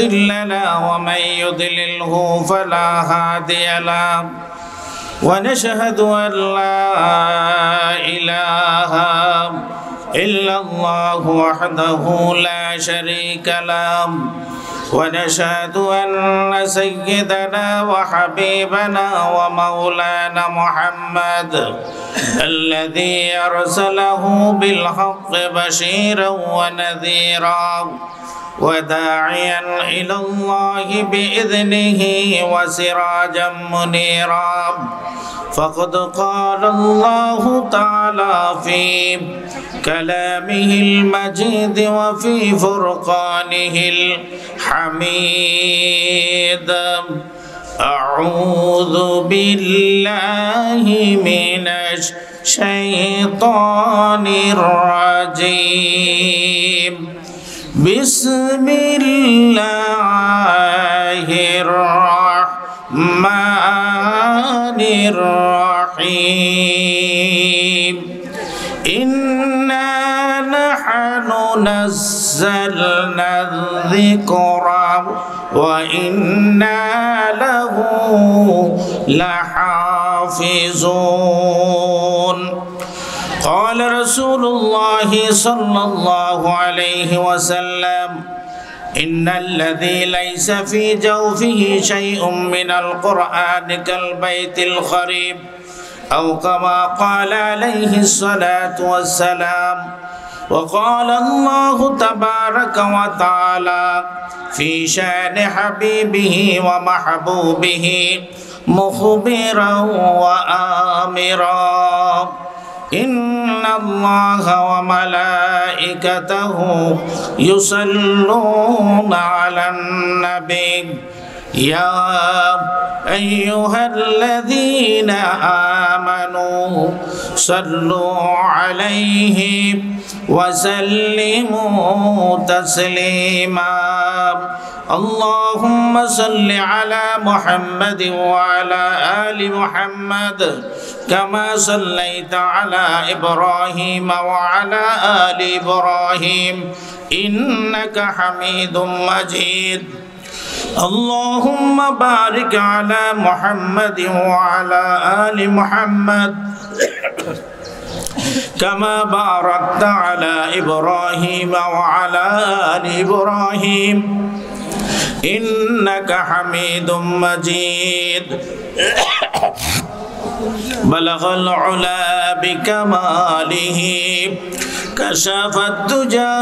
مضل له ومن يضلله فلا هادي له ونشهد أن لا إله إلا الله وحده لا شريك له ونشهد أن سيدنا وحبيبنا ومولانا محمد الذي أرسله بالحق بشيرا ونذيرا وداعيا إلى الله بإذنه وسراجا منيرا فقد قال الله تعالى في كلامه المجيد وفي فرقانه الحميد أعوذ بالله من الشيطان الرجيم بسم الله الرحمن الرحيم إنا نحن نزلنا الذكر وإنا له لحافظون قال رسول الله صلى الله عليه وسلم إن الذي ليس في جوفه شيء من القرآن كالبيت الخريب أو كما قال عليه الصلاة والسلام وقال الله تبارك وتعالى في شأن حبيبه ومحبوبه مخبرا وآمرا إن الله وملائكته يصلون على النبي يا أيها الذين آمنوا صلوا عليه وسلموا تسليما اللهم صل على محمد وعلى آل محمد كما صليت على إبراهيم وعلى آل إبراهيم إنك حميد مجيد اللهم بارك على محمد وعلى آل محمد كما باركت على إبراهيم وعلى آل إبراهيم إنك حميد مجيد بلغ العلا بكماله كشف الدجى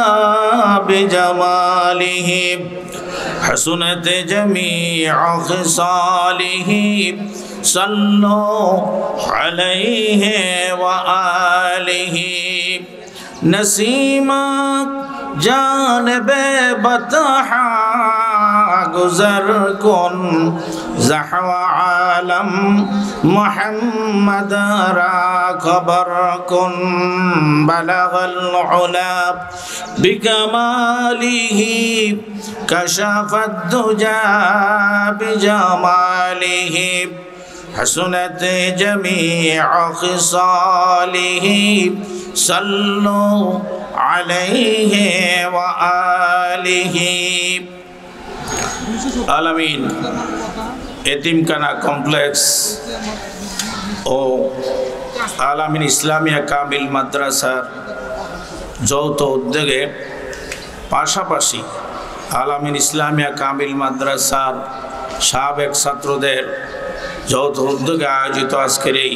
بجماله حسنت جميع خصاله صلوا عليه وآله نسیمہ جانب بطحا گزر کن زحو عالم محمد را خبر کن بلغ العلا بکماله کشف الدجى بجماله حسنت جميع خصاله صلوا عليه وآله আলামিন এতিমখানা কমপ্লেক্স ও আলামিন ইসলামিয়া কামিল মাদ্রাসার যৌথ উদ্যোগে পাশাপাশি আলামিন ইসলামিয়া কামিল মাদ্রাসার সাবেক ছাত্রদের যৌথ উদ্যোগে আয়োজিত আজকের এই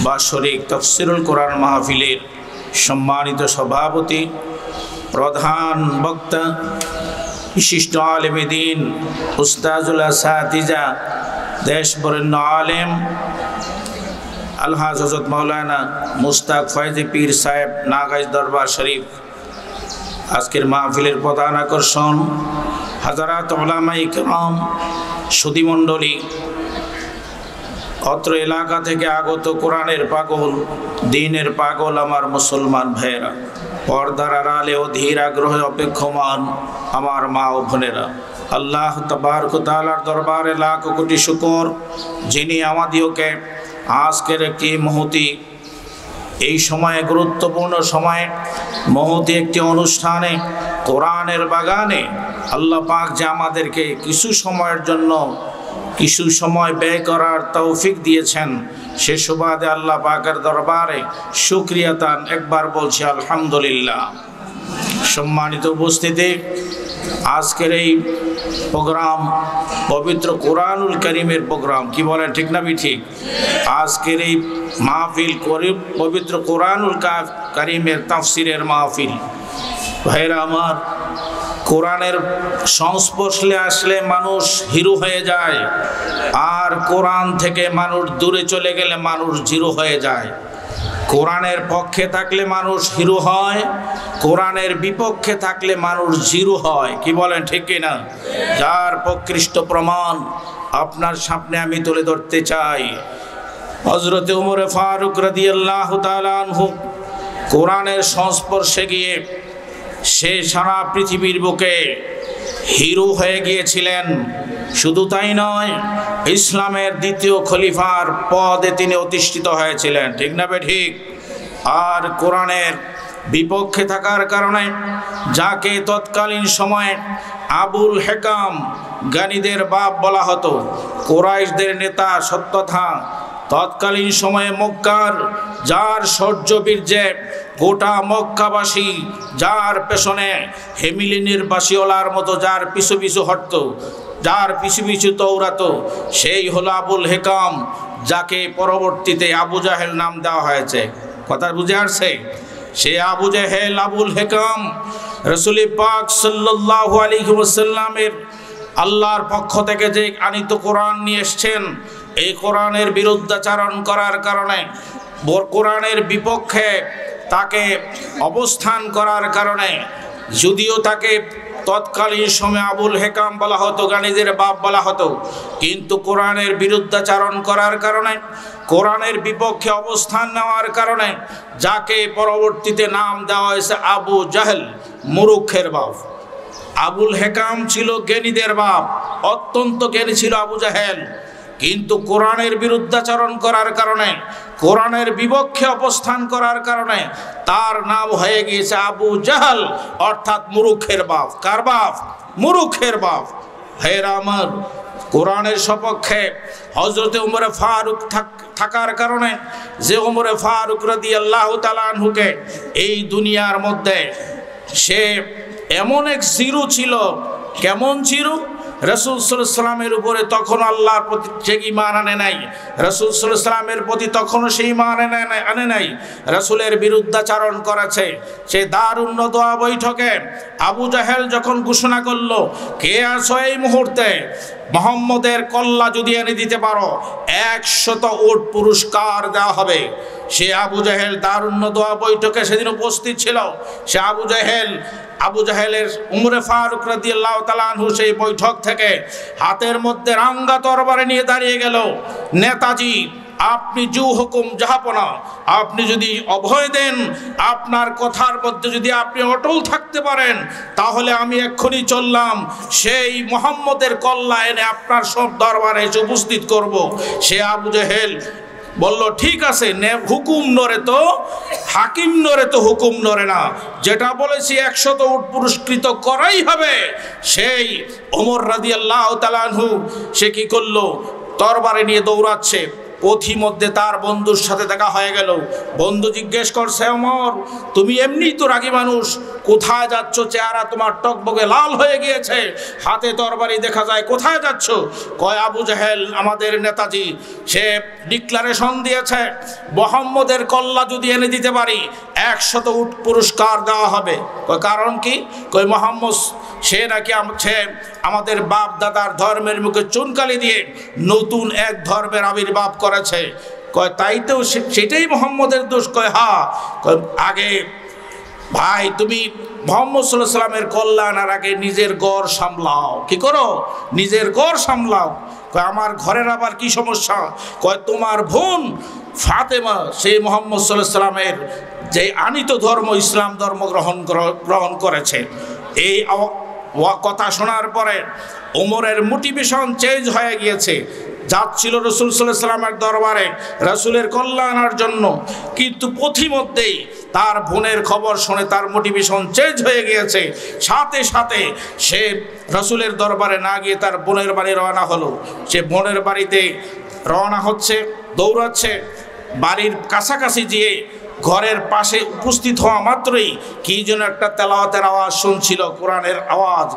বাৎসরিক তাফসীরুল কোরআন মাহফিলের সম্মানিত সভাপতি প্রধান বক্তা বিশিষ্ট আলেমে দ্বীন উস্তাজুল আসাতিজা দেশ বরেণ্য আলেম আলহাজ হযরত মাওলানা মুস্তাক ফয়জি পীর সাহেব নাগাইজ দরবার শরীফ আজকের মাহফিলের প্রধান আকর্ষণ হাজারাত উলামায়ে কিরাম সুধীমণ্ডলী অত্র এলাকা থেকে আগত কোরআনের পাগল দ্বীনের পাগল আমার মুসলমান ভাইয়েরা পর্দার আড়ালে অধীর আগ্রহে অপেক্ষমান আমার মা ও বোনেরা আল্লাহ তাবারক ওয়া তাআলার দরবারে লাখ কোটি শুকর যিনি আমাদিওকে আজকের একটি মহতি এই সময়ে গুরুত্বপূর্ণ সময়ে মহতি একটি অনুষ্ঠানে কোরআনের বাগানে আল্লাহ পাক যে আমাদেরকে কিছু সময়ের জন্য কিছু সময় ব্যয় করার তৌফিক দিয়েছেন, সে সুবাদে আল্লাহ পাকের দরবারে শুকরিয়া তান একবার বলছি আলহামদুলিল্লাহ। সম্মানিত উপস্থিতি, আজকের এই প্রোগ্রাম পবিত্র কোরআনুল কারীমের প্রোগ্রাম, কি বলেন ঠিক না ঠিক? আজকের এই মাহফিল পবিত্র কোরআনুল কারীমের তাফসিরের মাহফিল। ভাইরা আমার, কোরআনের সংস্পর্শে আসলে মানুষ হিরো হয়ে যায়, আর কোরআন থেকে মানুষ দূরে চলে গেলে মানুষ জিরো হয়ে যায়। কোরআনের পক্ষে থাকলে মানুষ হিরো হয়, কোরআনের বিপক্ষে থাকলে মানুষ জিরো হয়, কি বলেন ঠিক কিনা? যার প্রকৃষ্ট প্রমাণ আপনার সামনে আমি তুলে ধরতে চাই। হযরত ওমর ফারুক রাদিয়াল্লাহু তাআলা আনহু কোরআনের সংস্পর্শে গিয়ে সে সারা পৃথিবীর বুকে হিরো হয়ে গিয়েছিলেন। শুধু তাই নয়, ইসলামের দ্বিতীয় খলিফার পদে তিনি অধিষ্ঠিত হয়েছিলেন, ঠিক না ঠিক? আর কোরআনের বিপক্ষে থাকার কারণে যাকে তৎকালীন সময়ে আবুল হেকাম, জ্ঞানীদের বাপ বলা হতো, কুরাইশদের নেতা সত্যথা, তৎকালীন সময়ে মক্কার যার শৌর্য বীর্যে গোটা মক্কাবাসী যার পেছনে হেমিলিনের বাসিওয়ালার মতো যার পিছু পিছু হটত, যার পিছু পিছু দৌড়াতো, সেই হলো আবুল হেকাম, যাকে পরবর্তীতে আবু জাহেল নাম দেওয়া হয়েছে। কথা বুঝে আসছে? সে আবু জাহেল, আবুল হেকাম রাসূল পাক সাল্লাল্লাহু আলাইহি ওয়াসাল্লামের আল্লাহর পক্ষ থেকে যে আনিত কোরআন নিয়ে এসেছেন, এই কোরআনের বিরুদ্ধাচারণ করার কারণে, কোরআনের বিপক্ষে তাকে অবস্থান করার কারণে, যদিও তাকে তৎকালীন সময়ে আবুল হেকাম বলা হতো, জ্ঞানীদের বাপ বলা হতো, কিন্তু কোরআনের বিরুদ্ধাচারণ করার কারণে, কোরআনের বিপক্ষে অবস্থান নেওয়ার কারণে যাকে পরবর্তীতে নাম দেওয়া হয়েছে আবু জাহেল, মূর্খের বাপ। আবুল হেকাম ছিল জ্ঞানীদের বাপ, অত্যন্ত জ্ঞানী ছিল আবু জাহেল, কিন্তু কোরআনের বিরুদ্ধাচরণ করার কারণে, কোরআনের বিপক্ষে অবস্থান করার কারণে তার নাম হয়ে গিয়েছে আবু জাহেল, অর্থাৎ মূর্খের বাপ। কার বাপ? মূর্খের বাপ। ভাইরা আমার, কোরআনের সপক্ষে হযরত ওমর ফারুক থাকার কারণে, যে ওমর ফারুক রাদিয়াল্লাহু তাআলা আনহুকে এই দুনিয়ার মধ্যে সে এমন এক জিরো ছিল। কেমন জিরো? রাসূল সাল্লাল্লাহু আলাইহি ওয়াসাল্লামের উপরে তখন আল্লাহর প্রতি সে ঈমান আনে নাই, রাসূল সাল্লাল্লাহু আলাইহি ওয়াসাল্লামের প্রতি তখনও সেই ঈমান আনে নাই, রাসূলের বিরুদ্ধাচরণ করেছে। সে দারুন নদওয়া বৈঠকে আবু জাহেল যখন ঘোষণা করলো, কে আছো এই মুহূর্তে, মুহাম্মদের কল্লা যদি এনে দিতে পারো 100 উট পুরস্কার দেওয়া হবে। সে আবু জাহেল দারুন নদওয়া বৈঠকে সেদিন উপস্থিত ছিল। সে আবু জাহেলের ওমর ফারুক রাদিয়াল্লাহু তাআলা আনহু সেই বৈঠক থেকে হাতের মধ্যে রাঙ্গা তরবারি নিয়ে দাঁড়িয়ে গেল। নেতাজি, আপনি জু হুকুম জাহাপনা, আপনি যদি অভয় দেন, আপনার কথার মধ্যে যদি আপনি অটল থাকতে পারেন, তাহলে আমি এক্ষুনি চললাম, সেই মুহাম্মদের কল্লা এনে আপনার সব দরবারে এসে উপস্থিত করব। সে আবু জাহেল বলল, ঠিক আছে, হুকুম নড়ে তো, হাকিম নড়ে তো হুকুম নড়ে না, যেটা বলেছি 100 উট পুরস্কৃত করাই হবে। সেই ওমর রাদিয়াল্লাহু তাআলা আনহু সে কি করলো, তরবারি নিয়ে দৌড়াচ্ছে। পথিমধ্যে তার বন্ধুর সাথে দেখা হয়ে গেল। বন্ধু জিজ্ঞেস করছে, ওমর, তুমি এমনি তো রাগী মানুষ, কোথায় যাচ্ছ? চেহারা তোমার টকবগে লাল হয়ে গিয়েছে, হাতে তরবারি দেখা যায়, কোথায় যাচ্ছ? কয়, আবু জাহেল আমাদের নেতাজি, সে ডিক্লারেশন দিয়েছে মুহাম্মদের কল্লা যদি এনে দিতে পারি 100 উট পুরস্কার দেওয়া হবে। কয়, কারণ কি? কয়, মুহাম্মদ সে নাকি আমাদের বাপ দাদার ধর্মের মুখে চুনকালি দিয়ে নতুন এক ধর্মের আবির্ভাব করেছে। কয়, তাই তো, সেটাই মুহাম্মদের দোষ? কয়, হ্যাঁ। কয়, আগে ভাই তুমি মুহাম্মদ সাল্লাল্লাহু আলাইহি ওয়াসাল্লামের কল্যাণের আগে নিজের ঘর সামলাও। কি করো? নিজের ঘর সামলাও। কয়, আমার ঘরের আবার কি সমস্যা? কয়, তোমার বোন ফাতেমা সেই মুহাম্মদ সাল্লাল্লাহু আলাইহি ওয়াসাল্লামের যে আনিত ধর্ম ইসলাম ধর্ম গ্রহণ করেছে। এই কথা শোনার পরে ওমরের মোটিভেশন চেঞ্জ হয়ে গিয়েছে। যাচ্ছিল রাসূল সাল্লাল্লাহু আলাইহি ওয়াসাল্লামের দরবারে রাসূলের কল্যাণের জন্য, কিন্তু পথিমধ্যেই তার বোনের খবর শুনে তার মোটিভেশন চেঞ্জ হয়ে গিয়েছে। সাথে সাথে সে রাসূলের দরবারে না গিয়ে তার বোনের বাড়ি রওনা হলো। সে বোনের বাড়িতে রওনা হচ্ছে, দৌড়াচ্ছে, বাড়ির কাছাকাছি গিয়ে ঘরের পাশে উপস্থিত হওয়া মাত্রই কি যেন একটা তেলাওয়াতের আওয়াজ শুনছিল, কোরআনের আওয়াজ।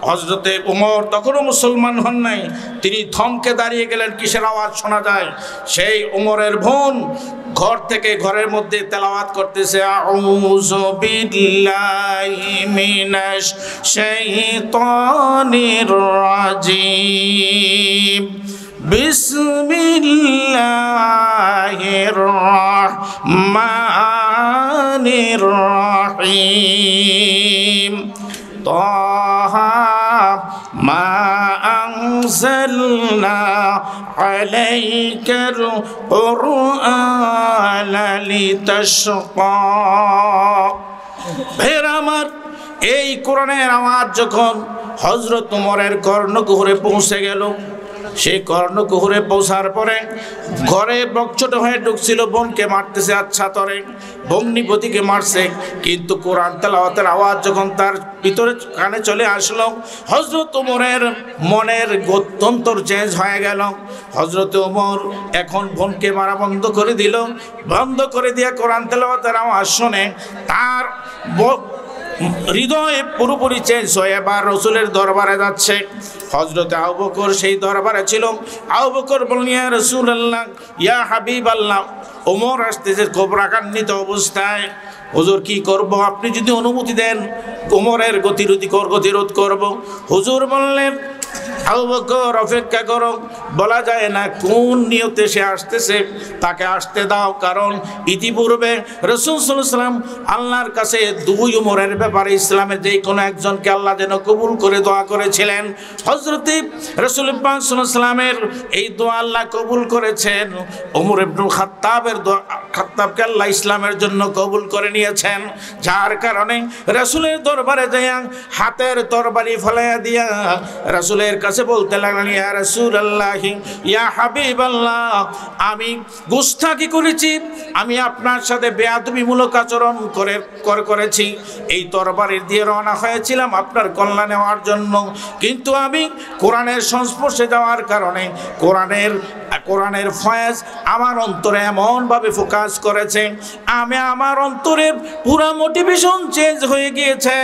হযরতে ওমর তখনও মুসলমান হন নাই, তিনি থমকে দাঁড়িয়ে গেলেন, কিসের আওয়াজ শোনা যায়? সেই ওমরের বোন ঘর থেকে ঘরের মধ্যে তেলাওয়াত করতেছে, আউযু বিল্লাহি মিনাশ শাইতানির রাজিম, বিসমিল্লাহির রহমানির রহিম, তাহা মা আনজালনা আলাইকাল কুরআনা লিতাশকা। ভাইরা আমার, এই কোরআনের আওয়াজ যখন হযরত ওমরের কর্ণকুহরে পৌঁছে গেল, সেই কর্ণকুহরে পৌঁছার পরে ঘরে বকচট হয়ে ঢুকছিল, বোনকে মারতেছে, আচ্ছা তরে ভগ্নিপতিকে মারছে, কিন্তু কোরআন তেলাওয়াতের আওয়াজ যখন তার ভিতরে কানে চলে আসলো, হযরত ওমরের মনের গত্যন্তর চেঞ্জ হয়ে গেল। হযরত ওমর এখন বোনকে মারা বন্ধ করে দিল, বন্ধ করে দিয়ে কোরআন তেলাওয়াতের আওয়াজ শুনে তার হৃদয়ে পুরোপুরি চেঞ্জ হয়ে এবার রসুলের দরবারে যাচ্ছে। হযরতে আবু বকর সেই দরবারে ছিল। আবু বকর বললেন, ইয়া রাসূলুল্লাহ, ইয়া হাবিবাল্লাহ, ওমর আসতেছে খুব রাগান্বিত অবস্থায়, হুজুর কি করব? আপনি যদি অনুমতি দেন ওমরের গতিরোধ করব। হুজুর বললেন, আবু বকর অপেক্ষা করো, বলা যায় না কোন নিয়তে সে আসতেছে, তাকে আসতে দাও। কারণ ইতিপূর্বে রাসূল সাল্লাল্লাহু আলাইহি ওয়াসাল্লাম আল্লাহর কাছে দুই ওমরের ব্যাপারে ইসলামের যে কোনো একজনকে আল্লাহ যেন কবুল করে দোয়া করেছিলেন। হযরতে রাসূল পাক সাল্লাল্লাহু আলাইহি ওয়াসাল্লামের এই দোয়া আল্লাহ কবুল করেছেন। ওমর ইবনুল খাত্তাবের দোয়া, খাত্তাবকে আল্লাহ ইসলামের জন্য কবুল করে নিয়েছেন, যার কারণে রাসূলের দরবারে যাইয়া হাতের তরবারি ফলাইয়া দিয়া রাসূলের কাছে বলতে লাগলেন, ইয়া রাসূলুল্লাহ, ইয়া হাবিবাল্লাহ, আমি গুস্তাখি করেছি, আমি আপনার সাথে বেয়াদবিমূলক আচরণ করেছি। এই তরবারি দিয়ে রওনা হয়েছিলাম আপনার কল্যাণ নেওয়ার জন্য, কিন্তু আমি কোরআনের সংস্পর্শে যাওয়ার কারণে কোরআনের ফয়েজ আমার অন্তরে এমনভাবে ফোকাস করেছে, আমার অন্তরের পুরো মোটিভেশন চেঞ্জ হয়ে গিয়েছে।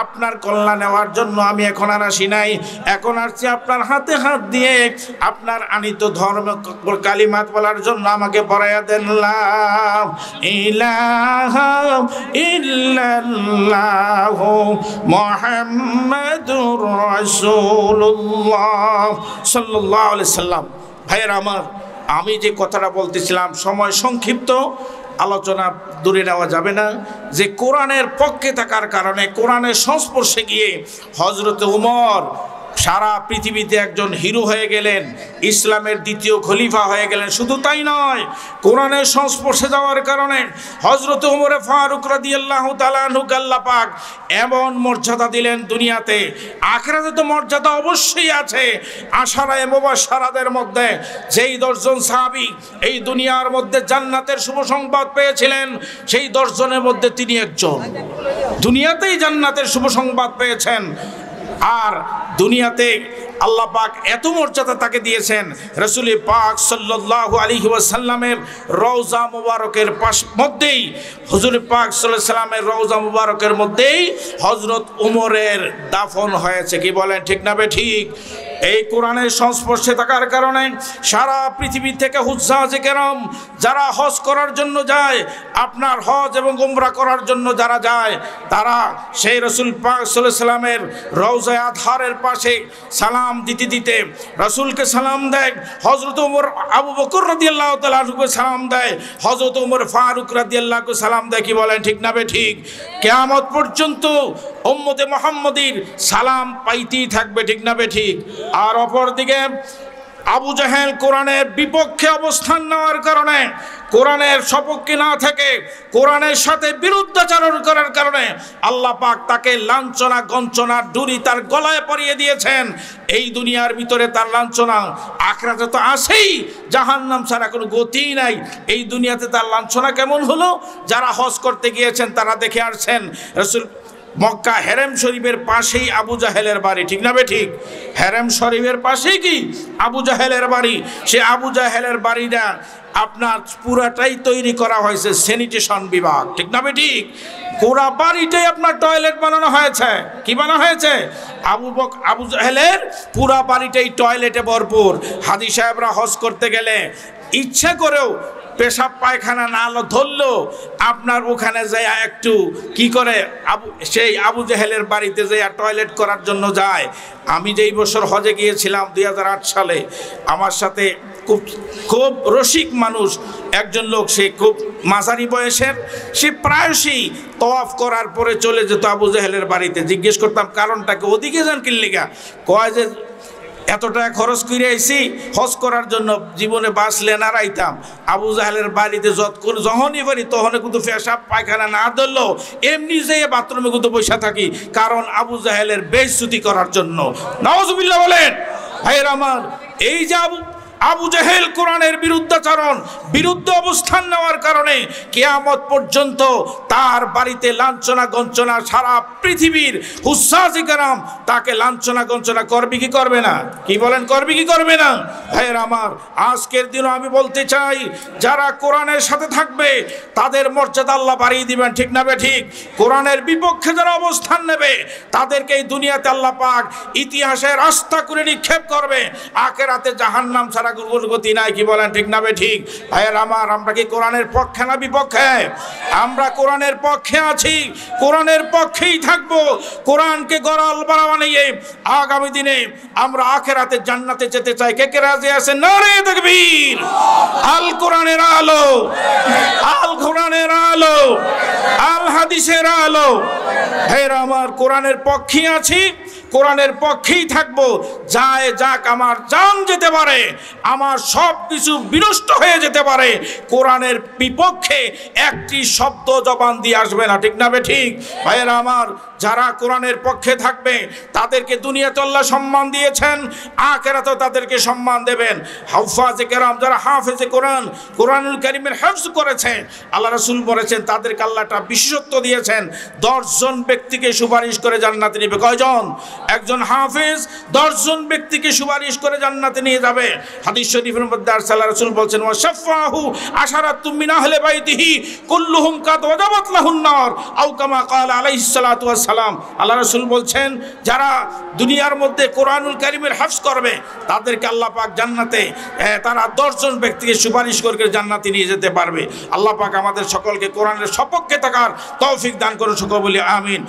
আপনার কল্যাণ নেওয়ার জন্য আমি এখন আর আসি নাই, এখন আসছি আপনার হাতে হাত দিয়ে আপনার আনিত ধর্ম কালিমাত বলার জন্য আমাকে পড়াইয়া দেন, লা ইলাহা ইল্লাল্লাহু মুহাম্মাদুর রাসূলুল্লাহ সাল্লাল্লাহু আলাইহি সাল্লাম। ভাইয়েরা আমার, আমি যে কথাটা বলতেছিলাম, সময় সংক্ষিপ্ত, আলোচনা দূরে নেওয়া যাবে না, যে কোরআনের পক্ষে থাকার কারণে কোরআনের সংস্পর্শে গিয়ে হযরত ওমর সারা পৃথিবীতে একজন হিরো হয়ে গেলেন, ইসলামের দ্বিতীয় খলিফা হয়ে গেলেন। শুধু তাই নয়, কোরআনের সংস্পর্শে যাওয়ার কারণে হযরত ওমর ফারুক রাদিয়াল্লাহু তাআলা আনহুকে আল্লাহ পাক এমন মর্যাদা দিলেন দুনিয়াতে, আখিরাতে তো মর্যাদা অবশ্যই আছে। আশারায়ে মুবাশশারাদের মধ্যে যেই 10 জন সাহাবী এই দুনিয়ার মধ্যে জান্নাতের শুভ সংবাদ পেয়েছিলেন, সেই 10 জনের মধ্যে তিনি একজন। দুনিয়াতেই জান্নাতের শুভ সংবাদ পেয়েছেন, আর দুনিয়াতে আল্লাহ পাক এত মর্যাদা তাকে দিয়েছেন। রাসূল পাক সাল্লাল্লাহু আলাইহি ওয়াসাল্লামের রওজা মুবারকের মধ্যেই, হুজুর পাক সাল্লাল্লাহু আলাইহি ওয়াসাল্লামের রওজা মুবারকের মধ্যেই হযরত ওমরের দাফন হয়েছে। কি বলেন, ঠিক না ঠিক? এই কোরআনের সংস্পর্শে থাকার কারণে সারা পৃথিবী থেকে হুজ্জাজে কেরাম যারা হজ করার জন্য যায়, আপনার হজ এবং উমরা করার জন্য যারা যায়, তারা সেই রাসূল পাক সাল্লাল্লাহু আলাইহি ওয়াসাল্লামের রওজা আতহারের পাশে সালাম দিতে দিতে রাসূলকে সালাম দেয়, হযরত ওমর আবু বকর রাদিয়াল্লাহু তাআলা আনহুকে সালাম দেয়, হযরত ওমর ফারুক রাদিয়াল্লাহু তাআলা সালাম দেয়। কি বলেন, ঠিক না ঠিক? কিয়ামত পর্যন্ত উম্মতে মুহাম্মদীর সালাম পাইতেই থাকবে, ঠিক না ঠিক? আর অপরদিকে আবু জাহেল কোরআনের বিপক্ষে অবস্থান নেওয়ার কারণে, কোরআনের সপক্ষে না থেকে কোরআনের সাথে বিরুদ্ধাচরণ করার কারণে আল্লাহ পাক তাকে লাঞ্ছনা গঞ্চনা ডুরি তার গলায় পরিয়ে দিয়েছেন। এই দুনিয়ার ভিতরে তার লাঞ্ছনা, আখিরাতে তো আছেই, জাহান্নাম ছাড়া কোনো গতি নাই। এই দুনিয়াতে তার লাঞ্ছনা কেমন হলো? যারা হজ করতে গিয়েছেন তারা দেখে আসছেন, রাসূল মক্কা হেরেম শরীফের পাশেই আবু জাহেলের বাড়ি, ঠিক না ঠিক? হেরেম শরীফের পাশেই কি আবু জাহেলের বাড়ি। সে আবু জাহেলের বাড়িটা আপনার পুরাটাই তৈরি করা হয়েছে স্যানিটেশন বিভাগ, ঠিক না ঠিক? পুরা বাড়িটাই আপনার টয়লেট বানানো হয়েছে। কি বানানো হয়েছে? আবু জাহেলের পুরা বাড়িটাই টয়লেটে ভরপুর। হাজী সাহেবরা হজ করতে গেলে ইচ্ছা করেও পেশাব পায়খানা না ধরলেও আপনার ওখানে যাই একটু কি করে সেই আবু জাহেলের বাড়িতে যাই টয়লেট করার জন্য যায়। আমি যেই বছর হজে গিয়েছিলাম 2008 সালে, আমার সাথে খুব রসিক মানুষ একজন লোক, সে খুব মাঝারি বয়সের, সে প্রায়শই তওয়াফ করার পরে চলে যেত আবু জাহেলের বাড়িতে। জিজ্ঞেস করতাম কারণটাকে, ওদিকে যান কিল্লিগা? কয় যে এত টাকা খরচ করে আইছি হজ করার জন্য, জীবনে বাঁচলে না রাইতাম। আবু জাহেলের বাড়িতে যখনই পারি তখনই কিন্তু পেশাব পায়খানা না ধরলো এমনি যেয়ে বাথরুমে কিন্তু বসে থাকি, কারণ আবু জাহেলের বেইজ্জতি করার জন্য। নাউজুবিল্লাহ বলেন। ভাইয়ের আমার, এই যে আবু জাহেল কোরআনের বিরুদ্ধাচরণ, বিরুদ্ধে অবস্থান নেওয়ার কারণে কিয়ামত পর্যন্ত তার বাড়িতে লাঞ্ছনা গঞ্চনা, সারা পৃথিবীর হুজ্জাজে কেরাম তাকে লাঞ্ছনা গঞ্চনা করবে কি করবে না? কি বলেন, করবে কি করবে না? ভাইয়ের আমার, আজকের দিনও আমি বলতে চাই, যারা কোরআনের সাথে থাকবে তাদের মর্যাদা আল্লাহ বাড়িয়ে দিবেন, ঠিক না ঠিক? কোরআনের বিপক্ষে যারা অবস্থান নেবে তাদেরকে এই দুনিয়াতে আল্লাহ পাক ইতিহাসে রাস্তা করে নিক্ষেপ করবে, আখিরাতে জাহান্নাম ছাড়া গতি নাই। কি বলেন, ঠিক না ঠিক? ভাইয়ের আমার, আমরা কি কোরআনের পক্ষে না বিপক্ষে? আমরা কোরআনের পক্ষে আছি, কোরআনের পক্ষেই থাকবো। কোরআনকে গড়াল বাড়া বানিয়ে আগামী দিনে আমরা আখিরাতে জান্নাতে যেতে চাই। কে কে রাজি আছেন? নারে তাকবীর! আল কোরআনের আলো, আল কোরআনের আলো, আল হাদিসের আলো। ভাইয়ের আমার, কোরআনের পক্ষেই আছি, কোরআনের পক্ষেই থাকবো। যায় যাক, আমার জান যেতে পারে, আমার সব কিছু বিনষ্ট হয়ে যেতে পারে, কোরআনের বিপক্ষে একটি শব্দ জবান দিয়ে আসবে না, ঠিক না ঠিক? ভাইয়েরা আমার, যারা কোরআনের পক্ষে থাকবে তাদেরকে দুনিয়াতে আল্লাহ সম্মান দিয়েছেন, আখিরাতেও তাদেরকে সম্মান দেবেন। হাফেজে কেরাম, যারা হাফেজে কোরআন, কোরআনুল কারীমের হিফজ করেছে, আল্লাহ রাসূল বলেছেন তাদেরকে আল্লাহ একটা বিশেষত্ব দিয়েছেন, 10 জন ব্যক্তিকে সুপারিশ করে জান্নাতে নেবে। কয়জন? একজন হাফেজ 10 জন ব্যক্তিকে সুপারিশ করে জান্নাতে নিয়ে যাবে। হাদিস শরীফের মধ্যে আল্লাহ রাসূল বলেছেন, ওয়াশাফাহু আশারাতুম মিন আহলি বাইতিহি কুল্লুহুম কাদ ওয়াজাবাত লাহুন নার আও কামা ক্বালা আলাইহিস সালাতু ওয়াস সালাম। আল্লাহ রাসূল বলছেন, যারা দুনিয়ার মধ্যে কোরআনুল কারীমের হিফজ করবে তাদেরকে আল্লাহ পাক জান্নাতে তারা 10 জন ব্যক্তিকে সুপারিশ করে জান্নাতে নিয়ে যেতে পারবে। আল্লাহ পাক আমাদের সকলকে কোরআনের সপক্ষে থাকার তৌফিক দান করুন, সকল বলি আমিন।